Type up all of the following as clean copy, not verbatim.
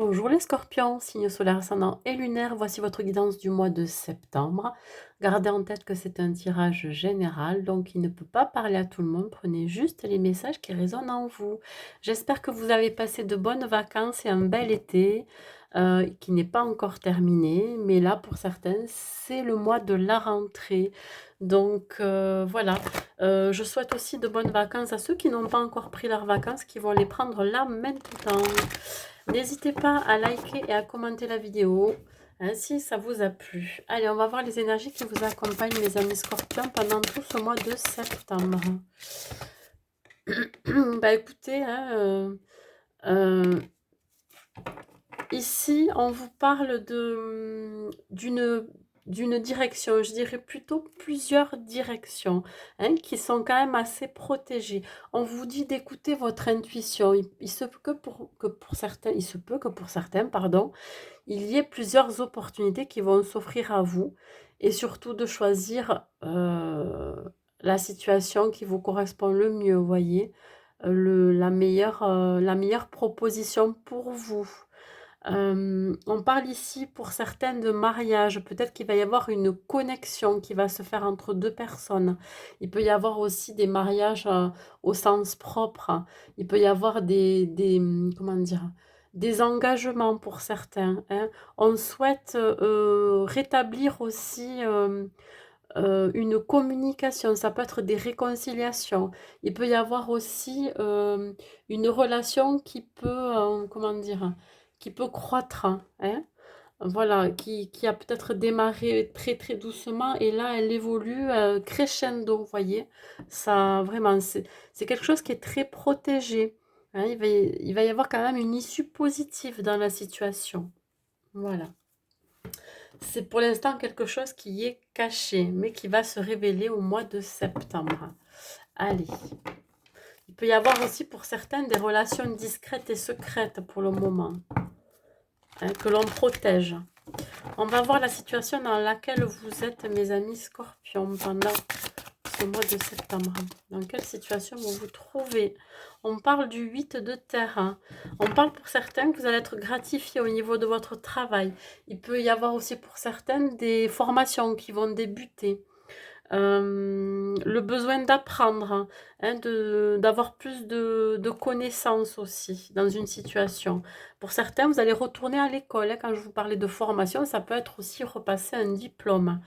Bonjour les scorpions, signe solaire ascendant et lunaire, voici votre guidance du mois de septembre. Gardez en tête que c'est un tirage général, donc il ne peut pas parler à tout le monde, prenez juste les messages qui résonnent en vous. J'espère que vous avez passé de bonnes vacances et un bel été qui n'est pas encore terminé, mais là pour certains c'est le mois de la rentrée. Donc voilà, je souhaite aussi de bonnes vacances à ceux qui n'ont pas encore pris leurs vacances, qui vont les prendre là maintenant. N'hésitez pas à liker et à commenter la vidéo hein, si ça vous a plu. Allez, on va voir les énergies qui vous accompagnent, mes amis scorpions, pendant tout ce mois de septembre. Bah écoutez, hein, ici, on vous parle d'une direction, je dirais plutôt plusieurs directions, hein, qui sont quand même assez protégées. On vous dit d'écouter votre intuition. Il se peut que pour certains, il se peut que pour certains, pardon, il y ait plusieurs opportunités qui vont s'offrir à vous et surtout de choisir la situation qui vous correspond le mieux, vous voyez, la meilleure proposition pour vous. On parle ici pour certaines de mariage. Peut-être qu'il va y avoir une connexion qui va se faire entre deux personnes. Il peut y avoir aussi des mariages au sens propre. Il peut y avoir comment dire, des engagements pour certains, hein. On souhaite rétablir aussi une communication. Ça peut être des réconciliations. Il peut y avoir aussi une relation qui peut, comment dire, qui peut croître, hein. Voilà, qui a peut-être démarré très très doucement et là elle évolue crescendo, vous voyez. Ça, vraiment, c'est quelque chose qui est très protégé, hein. Il va y avoir quand même une issue positive dans la situation. Voilà. C'est pour l'instant quelque chose qui est caché, mais qui va se révéler au mois de septembre. Allez. Il peut y avoir aussi pour certains des relations discrètes et secrètes pour le moment, hein, que l'on protège. On va voir la situation dans laquelle vous êtes, mes amis scorpions, pendant ce mois de septembre. Dans quelle situation vous vous trouvez? On parle du 8 de terre, hein. On parle pour certains que vous allez être gratifié au niveau de votre travail. Il peut y avoir aussi pour certaines des formations qui vont débuter. Le besoin d'apprendre, hein, d'avoir plus de connaissances aussi dans une situation. Pour certains, vous allez retourner à l'école, hein. Quand je vous parlais de formation, ça peut être aussi repasser un diplôme.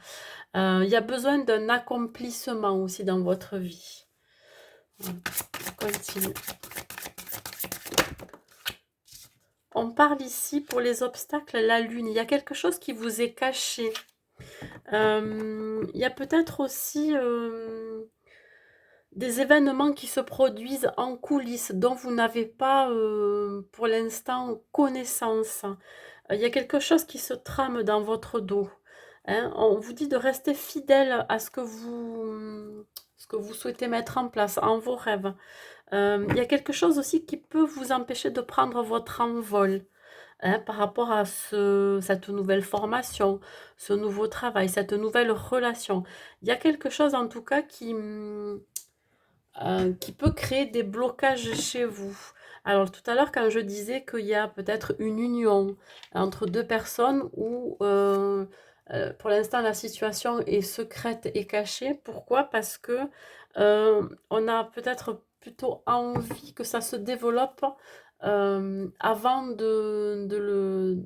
Il y a besoin d'un accomplissement aussi dans votre vie. Voilà, on continue. On parle ici pour les obstacles, la lune. Il y a quelque chose qui vous est caché. Il y a peut-être aussi des événements qui se produisent en coulisses dont vous n'avez pas pour l'instant connaissance. Il y a quelque chose qui se trame dans votre dos, hein. On vous dit de rester fidèle à ce que vous souhaitez mettre en place, en vos rêves. Il y a quelque chose aussi qui peut vous empêcher de prendre votre envol, hein, par rapport à cette nouvelle formation, ce nouveau travail, cette nouvelle relation. Il y a quelque chose en tout cas qui peut créer des blocages chez vous. Alors tout à l'heure, quand je disais qu'il y a peut-être une union entre deux personnes où pour l'instant la situation est secrète et cachée. Pourquoi? Parce que on a peut-être plutôt envie que ça se développe avant de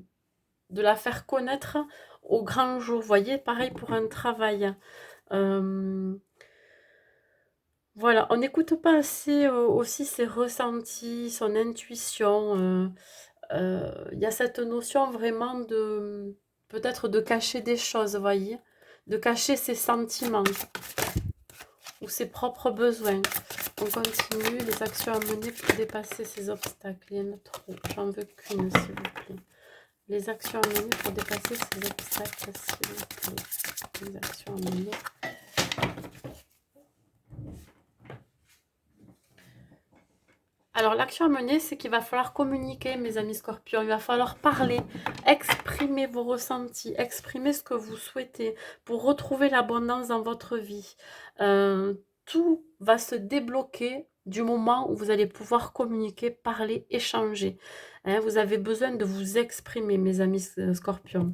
la faire connaître au grand jour. Vous voyez, pareil pour un travail. Euh, voilà, on n'écoute pas assez aussi ses ressentis, son intuition. Il y a cette notion vraiment de peut-être de cacher des choses, vous voyez, de cacher ses sentiments ou ses propres besoins. On continue les actions à mener pour dépasser ces obstacles. Il y en a trop, j'en veux qu'une, s'il vous plaît. Les actions à mener pour dépasser ces obstacles, s'il vous plaît. Les actions à mener. Alors, l'action à mener, c'est qu'il va falloir communiquer, mes amis scorpions. Il va falloir parler, exprimer vos ressentis, exprimer ce que vous souhaitez pour retrouver l'abondance dans votre vie. Tout va se débloquer du moment où vous allez pouvoir communiquer, parler, échanger. hein. Vous avez besoin de vous exprimer, mes amis scorpions.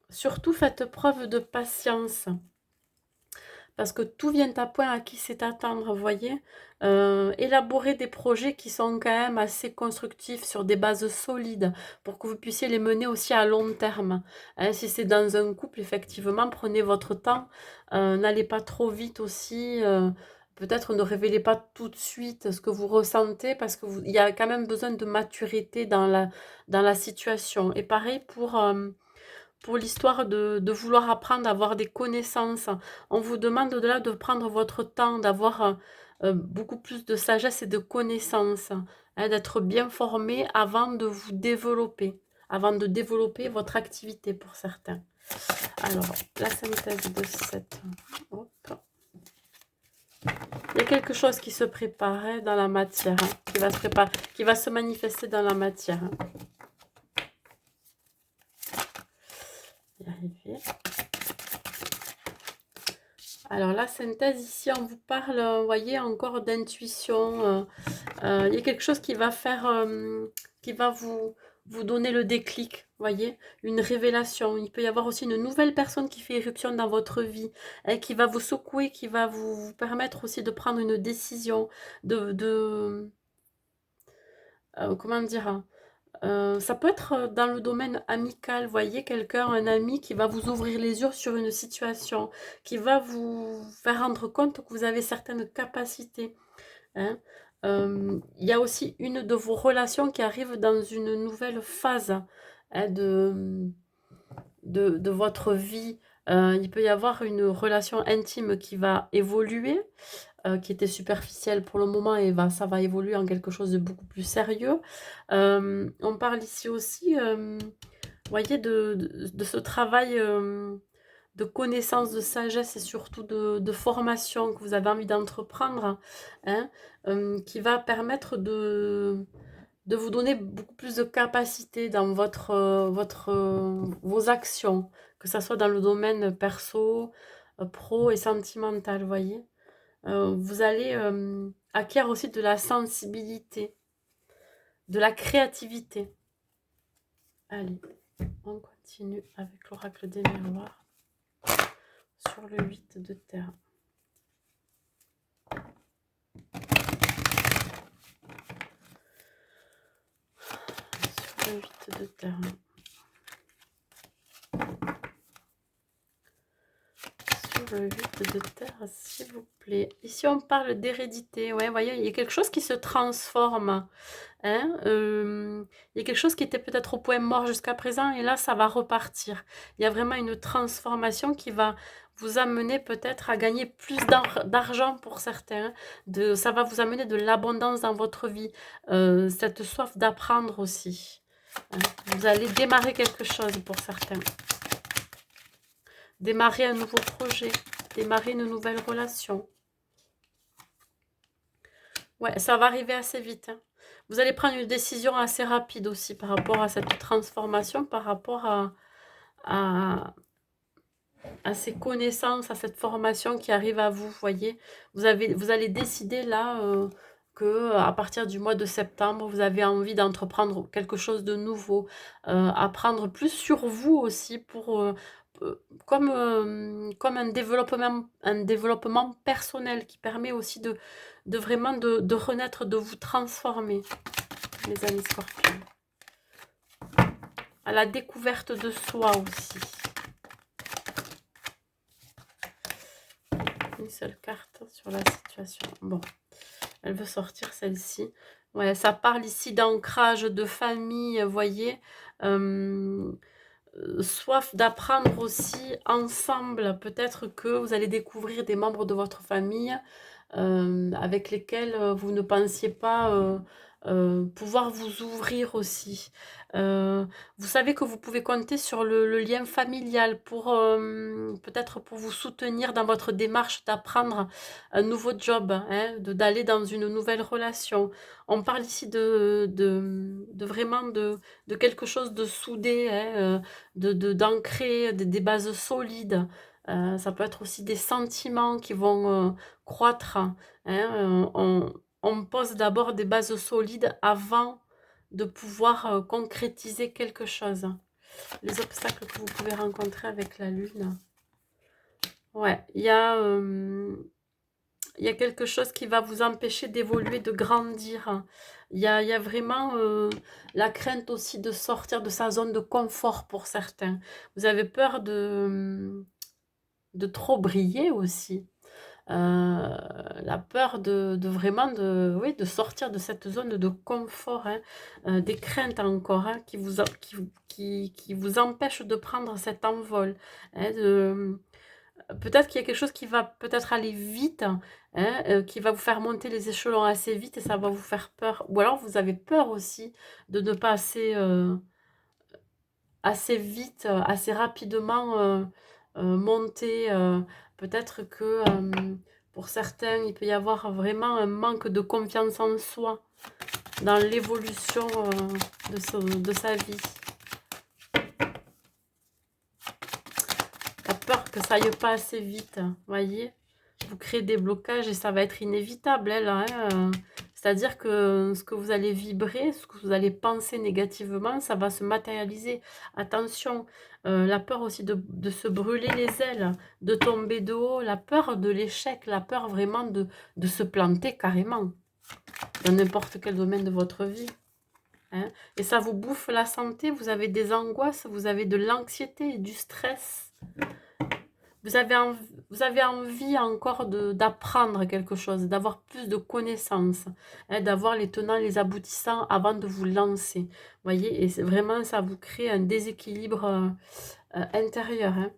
Surtout, faites preuve de patience. Parce que tout vient à point à qui c'est attendre, vous voyez. Élaborer des projets qui sont quand même assez constructifs sur des bases solides pour que vous puissiez les mener aussi à long terme. Hein, si c'est dans un couple, effectivement, prenez votre temps. N'allez pas trop vite aussi. Peut-être ne révélez pas tout de suite ce que vous ressentez parce qu'il y a quand même besoin de maturité dans la situation. Et pareil pour l'histoire de vouloir apprendre à avoir des connaissances. On vous demande au-delà de prendre votre temps, d'avoir beaucoup plus de sagesse et de connaissances, hein, d'être bien formé avant de vous développer, avant de développer votre activité pour certains. Alors, la synthèse de cette... Hop. Il y a quelque chose qui se prépare hein, dans la matière, hein, qui va se manifester dans la matière. Hein. Y arriver. Alors la synthèse ici, on vous parle, vous voyez, encore d'intuition. Il y a quelque chose qui va faire, qui va vous donner le déclic, vous voyez, une révélation. Il peut y avoir aussi une nouvelle personne qui fait éruption dans votre vie, hein, qui va vous secouer, qui va vous permettre aussi de prendre une décision, comment dire, hein, ça peut être dans le domaine amical, vous voyez, quelqu'un, un ami qui va vous ouvrir les yeux sur une situation, qui va vous faire rendre compte que vous avez certaines capacités. Hein. Il y a aussi une de vos relations qui arrive dans une nouvelle phase hein, de votre vie. Il peut y avoir une relation intime qui va évoluer, qui était superficielle pour le moment et ça va évoluer en quelque chose de beaucoup plus sérieux. On parle ici aussi, vous voyez, de ce travail de connaissance, de sagesse et surtout de formation que vous avez envie d'entreprendre, hein, qui va permettre de vous donner beaucoup plus de capacité dans vos actions, que ce soit dans le domaine perso, pro et sentimental, vous voyez. Vous allez acquérir aussi de la sensibilité, de la créativité. Allez, on continue avec l'oracle des miroirs sur le 8 de terre. Sur le 8 de terre. Sur le 8 de terre, s'il vous plaît. Ici, on parle d'hérédité. Ouais, voyez, il y a quelque chose qui se transforme. Hein, il y a quelque chose qui était peut-être au point mort jusqu'à présent et là, ça va repartir. Il y a vraiment une transformation qui va vous amener peut-être à gagner plus d'argent pour certains. Ça va vous amener de l'abondance dans votre vie. Cette soif d'apprendre aussi. Hein. Vous allez démarrer quelque chose pour certains. Démarrer un nouveau projet. Démarrer une nouvelle relation. Ouais, ça va arriver assez vite. Hein. Vous allez prendre une décision assez rapide aussi par rapport à cette transformation, par rapport à ces connaissances, à cette formation qui arrive à vous, voyez. Vous allez décider là que à partir du mois de septembre, vous avez envie d'entreprendre quelque chose de nouveau, apprendre plus sur vous aussi pour comme un développement personnel qui permet aussi de vraiment de renaître, de vous transformer, mes amis scorpions. À la découverte de soi aussi. Une seule carte sur la situation. Bon, elle veut sortir celle-ci. Ouais, ça parle ici d'ancrage, de famille, vous voyez. Soif d'apprendre aussi ensemble. Peut-être que vous allez découvrir des membres de votre famille avec lesquels vous ne pensiez pas pouvoir vous ouvrir aussi. Vous savez que vous pouvez compter sur le lien familial pour peut-être pour vous soutenir dans votre démarche d'apprendre un nouveau job, hein, d'aller dans une nouvelle relation. On parle ici de vraiment de quelque chose de soudé, hein, d'ancrer des bases solides. Ça peut être aussi des sentiments qui vont croître. Hein, on pose d'abord des bases solides avant de pouvoir concrétiser quelque chose. Les obstacles que vous pouvez rencontrer avec la lune. Ouais, il y a quelque chose qui va vous empêcher d'évoluer, de grandir. Il y a vraiment la crainte aussi de sortir de sa zone de confort pour certains. Vous avez peur de trop briller aussi. La peur de vraiment oui, de sortir de cette zone de confort, hein. Des craintes encore, hein, qui vous empêchent de prendre cet envol, hein, peut-être qu'il y a quelque chose qui va peut-être aller vite, hein, qui va vous faire monter les échelons assez vite et ça va vous faire peur. Ou alors vous avez peur aussi de ne pas assez vite, assez rapidement monter. Peut-être que pour certains, il peut y avoir vraiment un manque de confiance en soi dans l'évolution de sa vie. La peur que ça aille pas assez vite, voyez. Vous créez des blocages et ça va être inévitable, hein, là, hein. C'est-à-dire que ce que vous allez vibrer, ce que vous allez penser négativement, ça va se matérialiser. Attention, la peur aussi de se brûler les ailes, de tomber de haut, la peur de l'échec, la peur vraiment de se planter carrément dans n'importe quel domaine de votre vie, hein. Et ça vous bouffe la santé, vous avez des angoisses, vous avez de l'anxiété et du stress. Vous avez envie encore d'apprendre quelque chose, d'avoir plus de connaissances, hein, d'avoir les tenants, les aboutissants avant de vous lancer. Voyez, et vraiment, ça vous crée un déséquilibre intérieur, hein.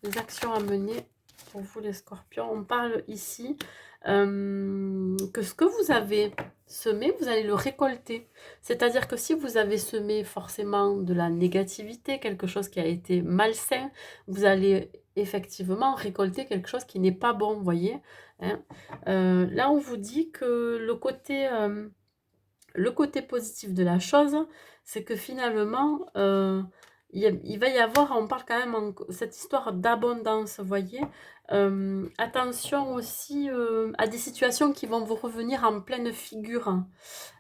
Les actions à mener pour vous, les scorpions. On parle ici que ce que vous avez semé, vous allez le récolter. C'est-à-dire que si vous avez semé forcément de la négativité, quelque chose qui a été malsain, vous allez effectivement récolter quelque chose qui n'est pas bon, vous voyez, hein. Là, on vous dit que le côté positif de la chose, c'est que finalement, il va y avoir, on parle quand même, cette histoire d'abondance, vous voyez. Attention aussi à des situations qui vont vous revenir en pleine figure,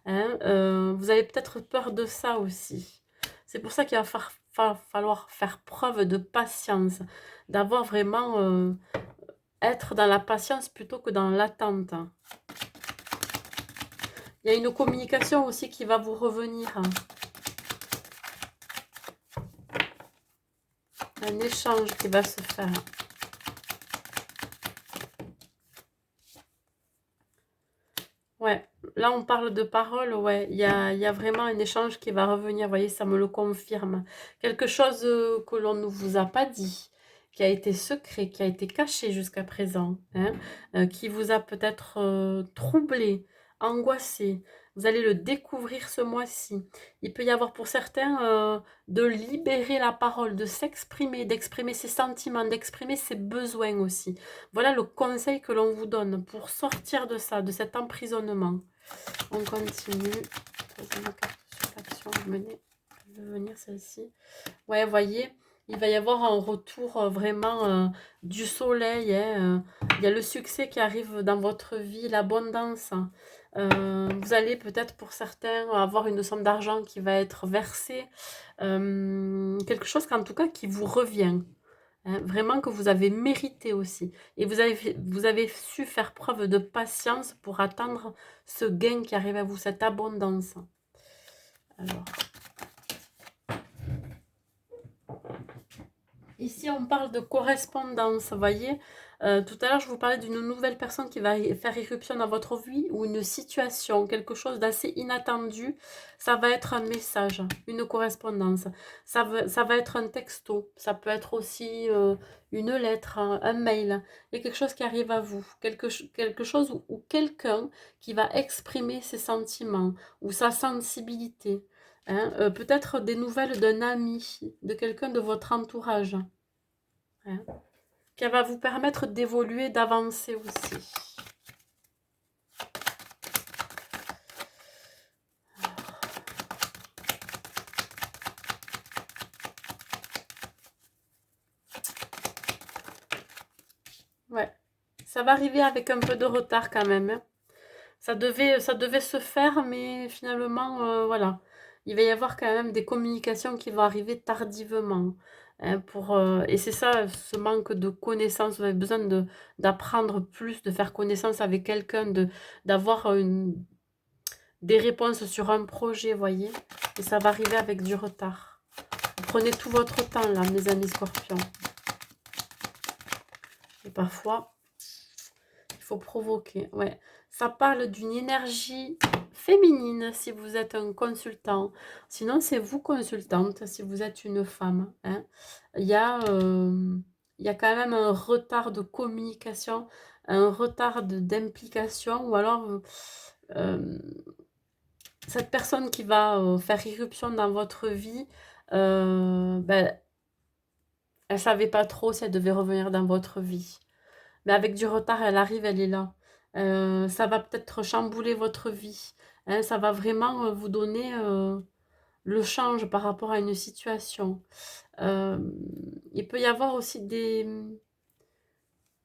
hein. Vous avez peut-être peur de ça aussi. C'est pour ça qu'il va falloir faire preuve de patience, d'avoir vraiment, être dans la patience plutôt que dans l'attente. Il y a une communication aussi qui va vous revenir. Un échange qui va se faire. Ouais, là on parle de parole, ouais, il y a vraiment un échange qui va revenir, vous voyez, ça me le confirme. Quelque chose que l'on ne vous a pas dit, qui a été secret, qui a été caché jusqu'à présent, hein, qui vous a peut-être troublé, angoissé. Vous allez le découvrir ce mois-ci. Il peut y avoir pour certains de libérer la parole, de s'exprimer, d'exprimer ses sentiments, d'exprimer ses besoins aussi. Voilà le conseil que l'on vous donne pour sortir de ça, de cet emprisonnement. On continue. Troisième carte sur l'action à mener. Elle veut venir celle-ci. Ouais, voyez, il va y avoir un retour vraiment du soleil, hein. Il y a le succès qui arrive dans votre vie, l'abondance. Vous allez peut-être pour certains avoir une somme d'argent qui va être versée. Quelque chose qu'en tout cas qui vous revient, hein, vraiment que vous avez mérité aussi. Et vous avez su faire preuve de patience pour attendre ce gain qui arrive à vous, cette abondance. Alors, ici, on parle de correspondance, vous voyez. Tout à l'heure, je vous parlais d'une nouvelle personne qui va faire irruption dans votre vie ou une situation, quelque chose d'assez inattendu. Ça va être un message, une correspondance. Ça va être un texto. Ça peut être aussi une lettre, un mail. Il y a quelque chose qui arrive à vous. Quelque chose ou quelqu'un qui va exprimer ses sentiments ou sa sensibilité, hein. Peut-être des nouvelles d'un ami, de quelqu'un de votre entourage, hein, qui va vous permettre d'évoluer, d'avancer aussi. Ouais, ça va arriver avec un peu de retard quand même, hein. Ça devait se faire, mais finalement, voilà. Il va y avoir quand même des communications qui vont arriver tardivement, hein, et c'est ça, ce manque de connaissances. Vous avez besoin d'apprendre plus, de faire connaissance avec quelqu'un, d'avoir des réponses sur un projet, voyez? Et ça va arriver avec du retard. Vous prenez tout votre temps, là, mes amis scorpions. Et parfois, il faut provoquer, ouais. Ça parle d'une énergie féminine si vous êtes un consultant. Sinon, c'est vous consultante si vous êtes une femme, hein. Il y a, il y a quand même un retard de communication, un retard d'implication, ou alors euh, cette personne qui va faire irruption dans votre vie, ben, elle savait pas trop si elle devait revenir dans votre vie. Mais avec du retard, elle arrive, elle est là. Ça va peut-être chambouler votre vie, hein, ça va vraiment vous donner le change par rapport à une situation. Euh, il peut y avoir aussi des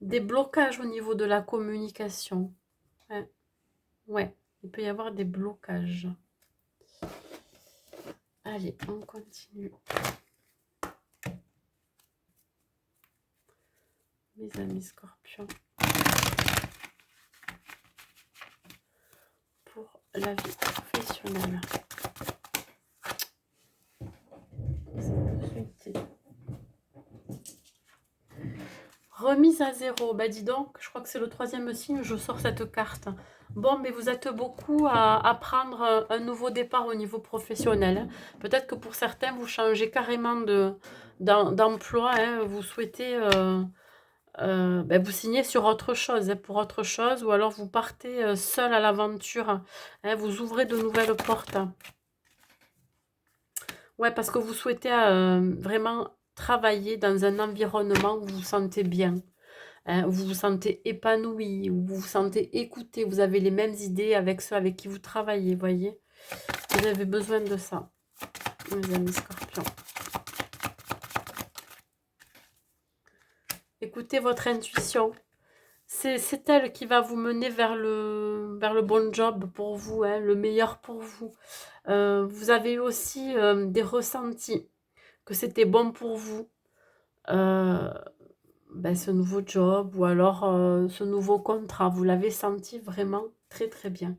blocages au niveau de la communication. Ouais, ouais, il peut y avoir des blocages. Allez, on continue. Mes amis scorpions. Pour la vie professionnelle. Remise à zéro. Bah dis donc, je crois que c'est le troisième signe, je sors cette carte. Bon, mais vous êtes beaucoup à prendre un nouveau départ au niveau professionnel, hein. Peut-être que pour certains, vous changez carrément d'emploi, hein. Vous souhaitez vous signez sur autre chose, hein, pour autre chose, ou alors vous partez seul à l'aventure, hein. Vous ouvrez de nouvelles portes. Ouais, parce que vous souhaitez vraiment travailler dans un environnement où vous vous sentez bien, hein, où vous vous sentez épanoui, où vous vous sentez écouté, vous avez les mêmes idées avec ceux avec qui vous travaillez, voyez. Vous avez besoin de ça, mes amis scorpions. Écoutez votre intuition. C'est elle qui va vous mener vers le bon job pour vous, hein, le meilleur pour vous. Vous avez eu aussi des ressentis que c'était bon pour vous. Euh, ce nouveau job ou alors ce nouveau contrat, vous l'avez senti vraiment très très bien.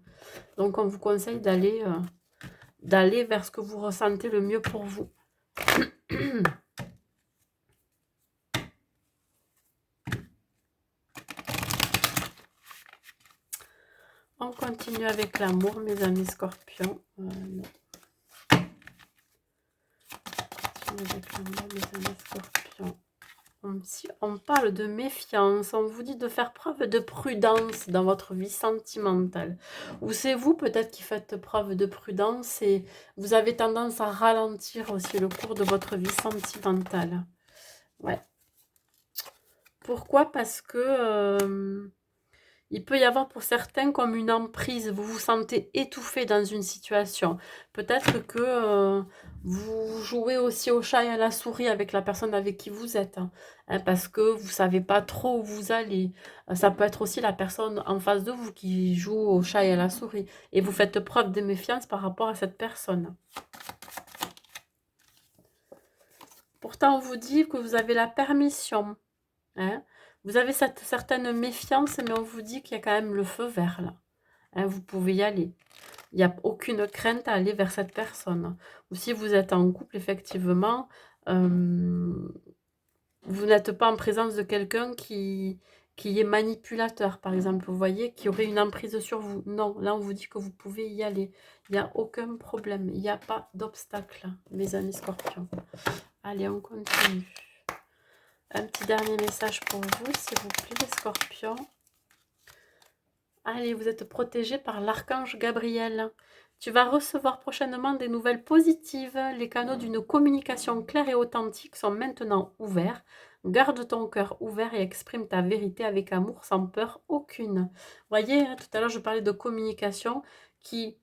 Donc on vous conseille d'aller vers ce que vous ressentez le mieux pour vous. On continue avec l'amour, mes amis scorpions. Non. Avec l'amour, mes amis scorpions. On parle de méfiance, on vous dit de faire preuve de prudence dans votre vie sentimentale. Ou c'est vous peut-être qui faites preuve de prudence et vous avez tendance à ralentir aussi le cours de votre vie sentimentale. Ouais. Pourquoi? Parce que il peut y avoir pour certains comme une emprise. Vous vous sentez étouffé dans une situation. Peut-être que vous jouez aussi au chat et à la souris avec la personne avec qui vous êtes, hein, parce que vous ne savez pas trop où vous allez. Ça peut être aussi la personne en face de vous qui joue au chat et à la souris. Et vous faites preuve de méfiance par rapport à cette personne. Pourtant, on vous dit que vous avez la permission, hein. Vous avez cette certaine méfiance, mais on vous dit qu'il y a quand même le feu vert là, hein, vous pouvez y aller. Il n'y a aucune crainte à aller vers cette personne. Ou si vous êtes en couple, effectivement, vous n'êtes pas en présence de quelqu'un qui est manipulateur, par exemple, vous voyez, qui aurait une emprise sur vous. Non, là, on vous dit que vous pouvez y aller. Il n'y a aucun problème. Il n'y a pas d'obstacle, mes amis scorpions. Allez, on continue. Un petit dernier message pour vous, s'il vous plaît, les scorpions. Allez, vous êtes protégé par l'archange Gabriel. Tu vas recevoir prochainement des nouvelles positives. Les canaux d'une communication claire et authentique sont maintenant ouverts. Garde ton cœur ouvert et exprime ta vérité avec amour sans peur aucune. Voyez, hein, tout à l'heure, je parlais de communication qui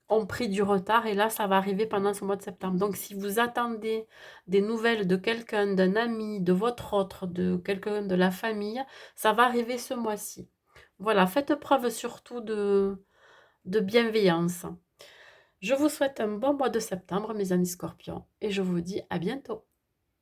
ont pris du retard et là, ça va arriver pendant ce mois de septembre. Donc, si vous attendez des nouvelles de quelqu'un, d'un ami, de votre autre, de quelqu'un de la famille, ça va arriver ce mois-ci. Voilà, faites preuve surtout de bienveillance. Je vous souhaite un bon mois de septembre, mes amis scorpions, et je vous dis à bientôt.